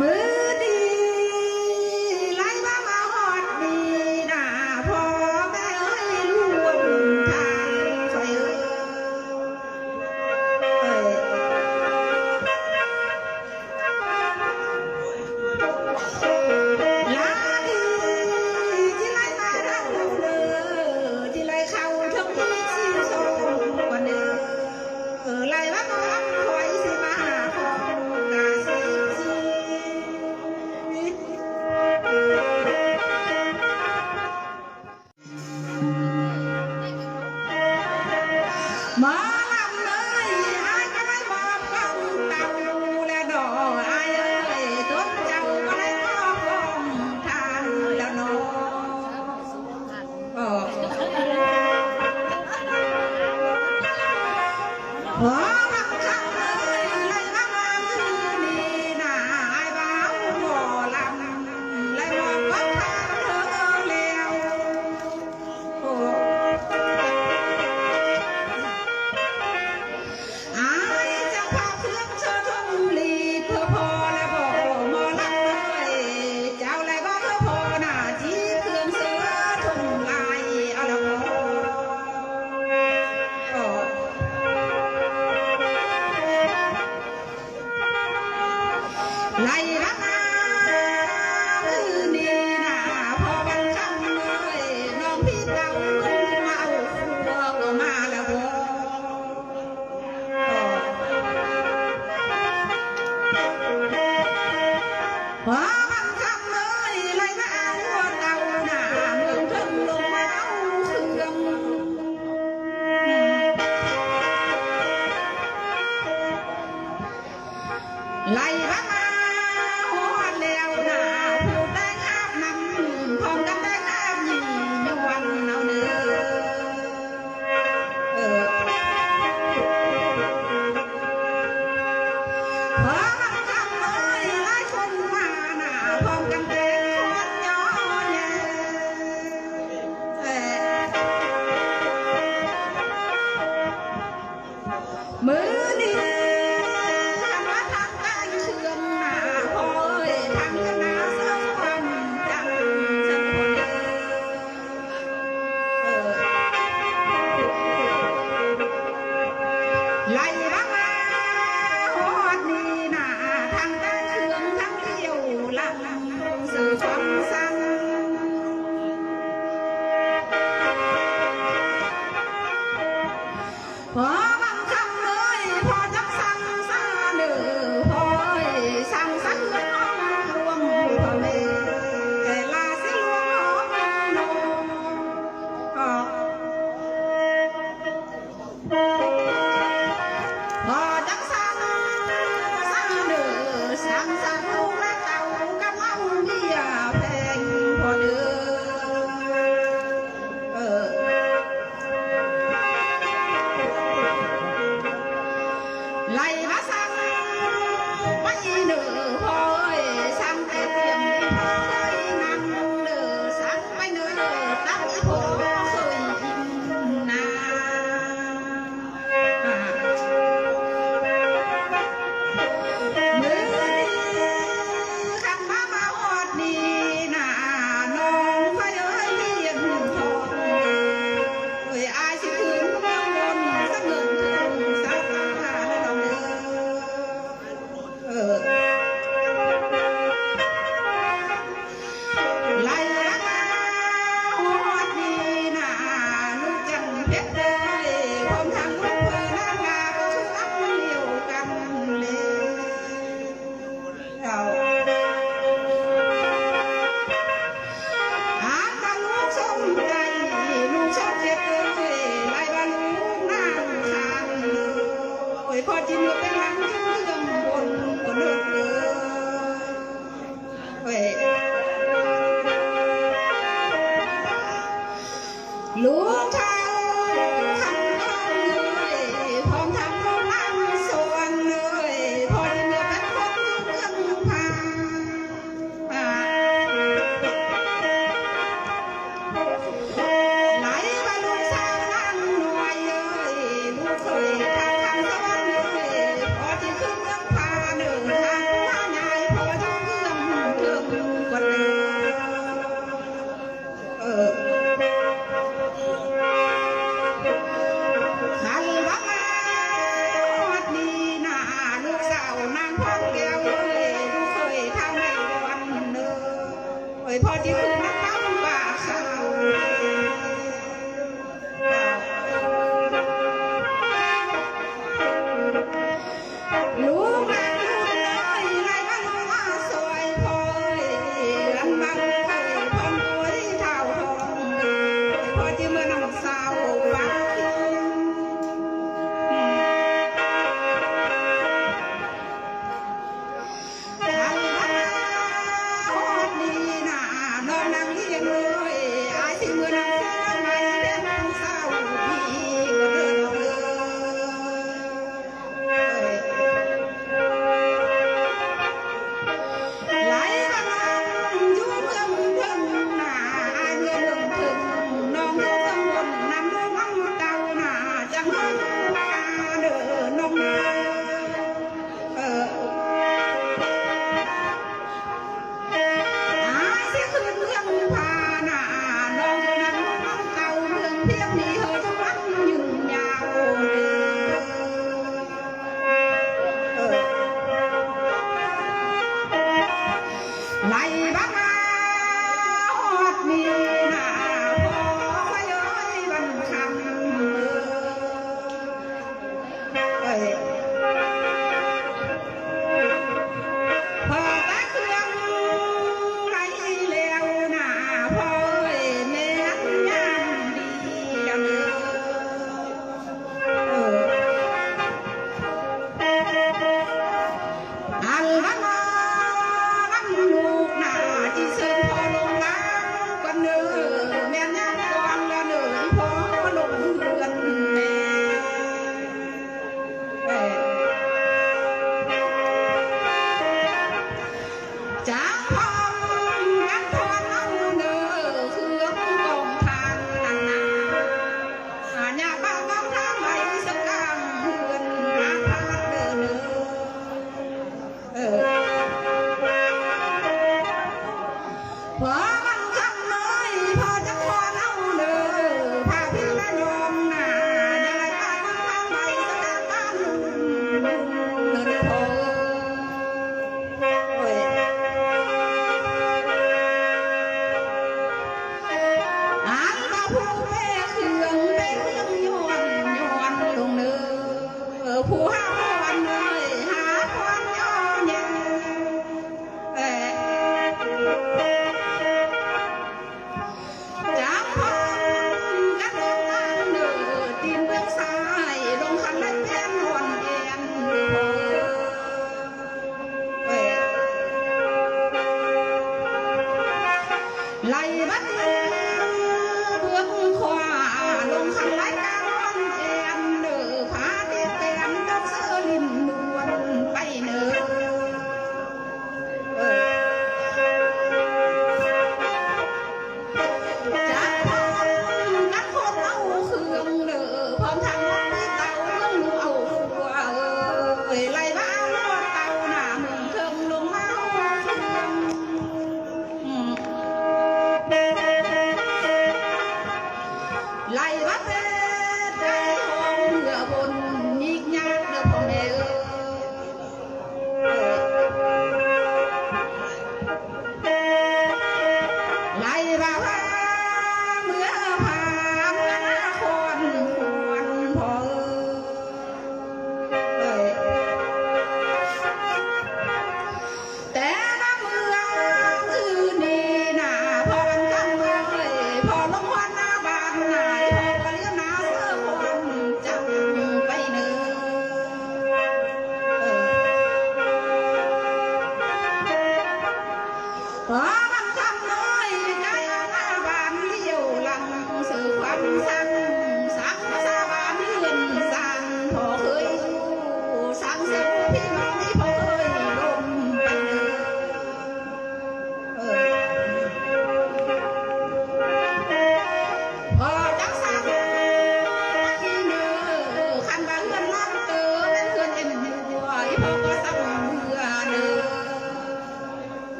มือดีไล่มาฮอดดีน่ะพ่อแม่เอ้ยร่วมทางไฟลาดีที่ไล่มาเราเด้อที่ไล่เข้าทั้งที่สิส่งกว่าเด้อไล่ว่าน้องคอยสิมาหาของกาสิมาลำเลยอายก็ได้บอกเก่าเต่าและดอกอายเอ้ยต้นเจ้าก็ได้บอกลงทางแล้วน้องพอบังคับเลยเลยมามือนี้น่ะอายบ่าวบ่ลำเลยบอกว่าทางเธอแล้วอายจะพาเพื่อนเธอทงลีเพื่อพอและบอกหมอลำเลยเจ้าและบอกเพื่อพอน่ะที่เครื่องเสือทงลายเอาละพอไล่รักมามือนี้น่ะพอบังคับเลยน้องพี่เต่าขึ้นมาเอาพวกออกมาแล้วพอบังคับเลยไล่มาเอาหัวเต่าน่ะเมืองถึงลงมาเอาเครื่องไล่มาฮอดแล้วน่ะผู้แดงอาบน้ำพร้อมกันแดงอาบนี่ยวนเอาเด้อพอบังคับเลยหลายคนมาน่ะพร้อมกันแดงคนย้อนแย่มือดีทำมาทางใต้เชื่องหน้าพ่อเอ้ยทางกันหน้าเสื้อวันจังจังคนเด้อไล่มาฮอดนี่น่ะ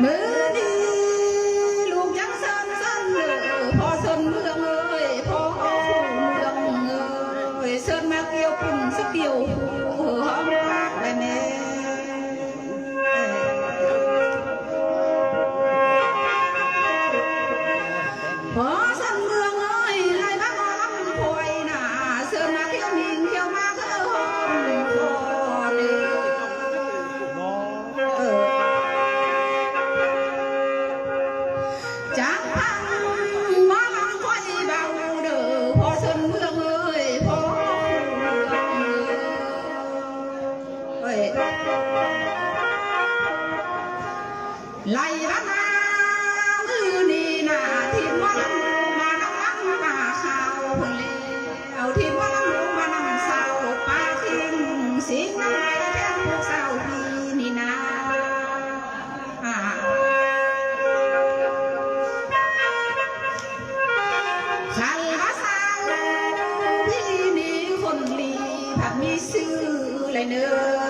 มือนี้ ไล่บ้านนามือนี่นาที่ว่าลำลูมานังลังป่าข้าวเพิ่นแล้วที่ว่าลำลูมานังเศร้าป่าทิ้งสิงน้ำไหลแทนพวกเศร้าพี่นี่นาขันภาษาพี่นี่คนลีผัดมีซื้อเลยเนอะ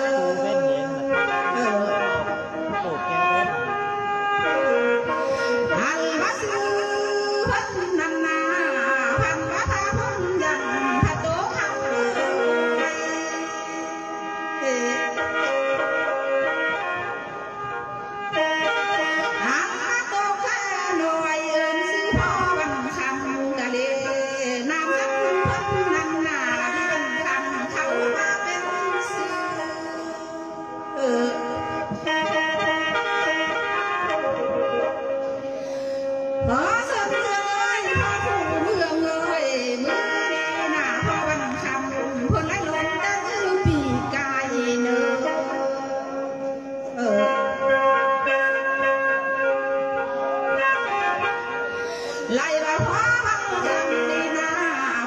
ไล่ละหัวบังจังดีนา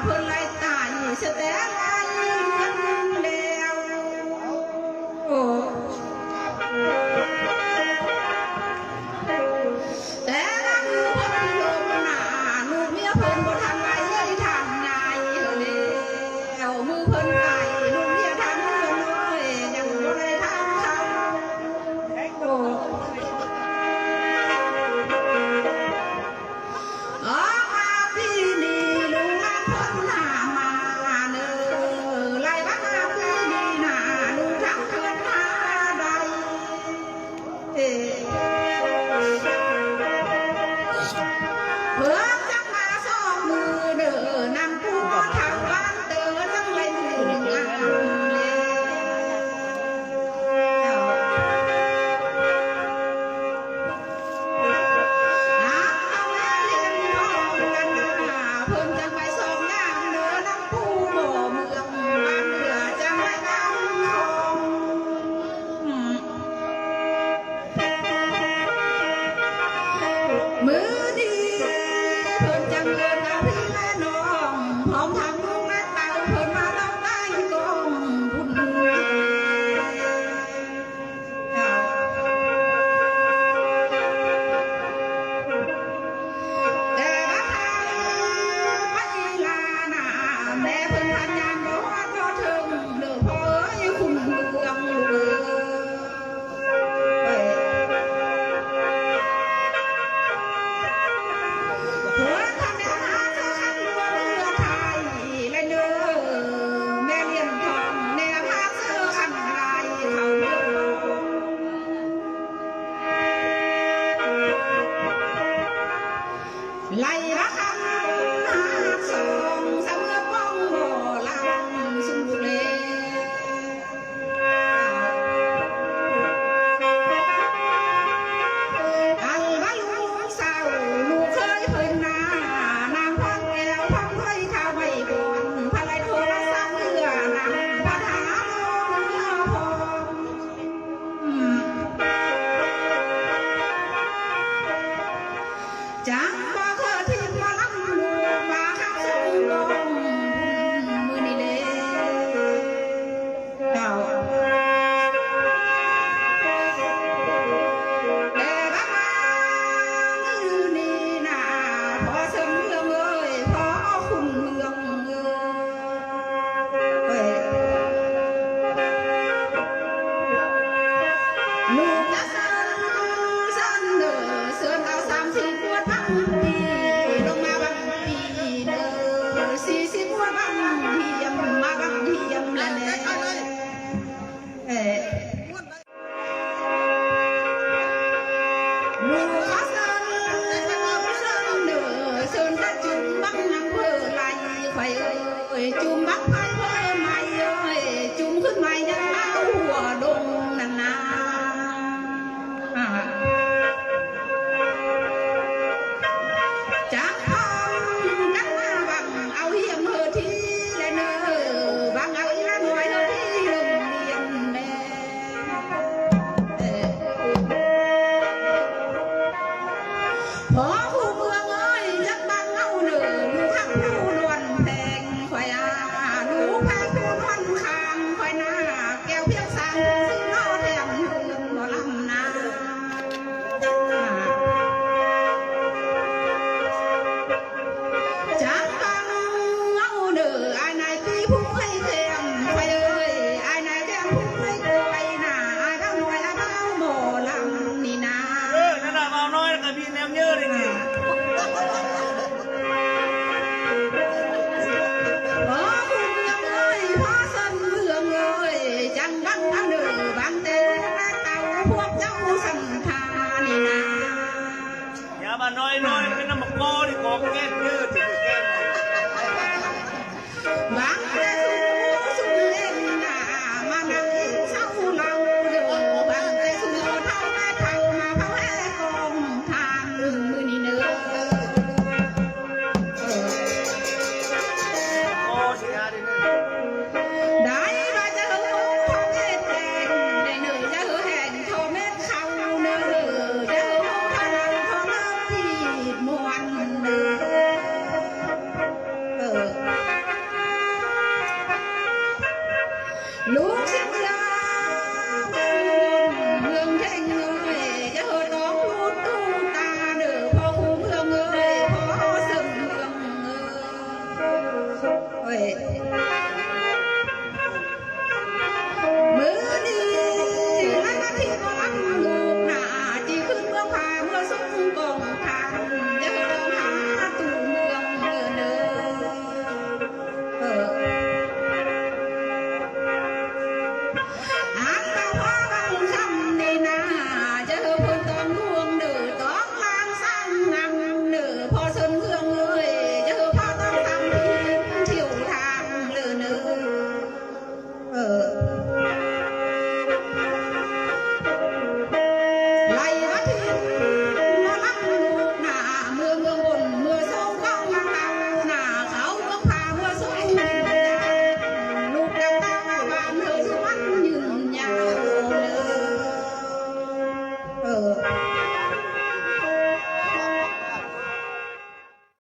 เพิ่นไล่ตายสแตนไล่ยังแล้วแต่ละมือเพิ่นลงหน้าลูกเมียเพิ่นบ่ทันไล่ทางใหญ่แล้วมือเพิ่นไปลูกเมียทางเพิ่นน้อยยังบ่ได้ทางเขามือดีเพิ่นจังเอิ้นเอาพี่และน้องพร้อมทำลูกและเต้าเพิ่นมาต้องได้กองบุญแต่ว่าทางไปลาหน้าแม่เพิ่นพันยานบ่ฮอดบ่ถึงเด้อพ่อเอ้ยคุณเมืองลูกไล่ละคำสองเสมอป้องบ่ลังสุดเลยอันว่าลูกสาวลูกเคยเพิ่นนานางพังแก้วพังเคยข้าวไว้ก่อนพะไลโทรศัพท์เอื้อนำพัดหาโลเนื้อพองจังบ่เคยทิ้งมาลังลูกมาข้างซึ่งลงมือนี่เลยแต่บ้านมือนี่น่ะพอสมเมืองเอ้ยพอคุณเมืองเอ้ยลูกจะเสินเด้อเสินเอา30ขวดบังปีลงมาบังปีเด้อ40ขวดบังเฮียมมาบังเฮียมละแน่ลูกขอเสินเด้อเสินจะจุ่มบังอำเภอไหลไข่เอ้ยจุ่มบังไผ่ไผ่ใหม่เอ้ยจุ่มขึ้นใหม่ยังมาหัวดงนั่นนะจักพองกันมาบังเอาเฮียมเฮอทีและเนอบังเอาอีละหน่วยเฮอทีโรงเรียนแม่ สัมภานี่นะ อย่ามาน้อยๆเป็นน้ำมะกอนี่กอกเก็ต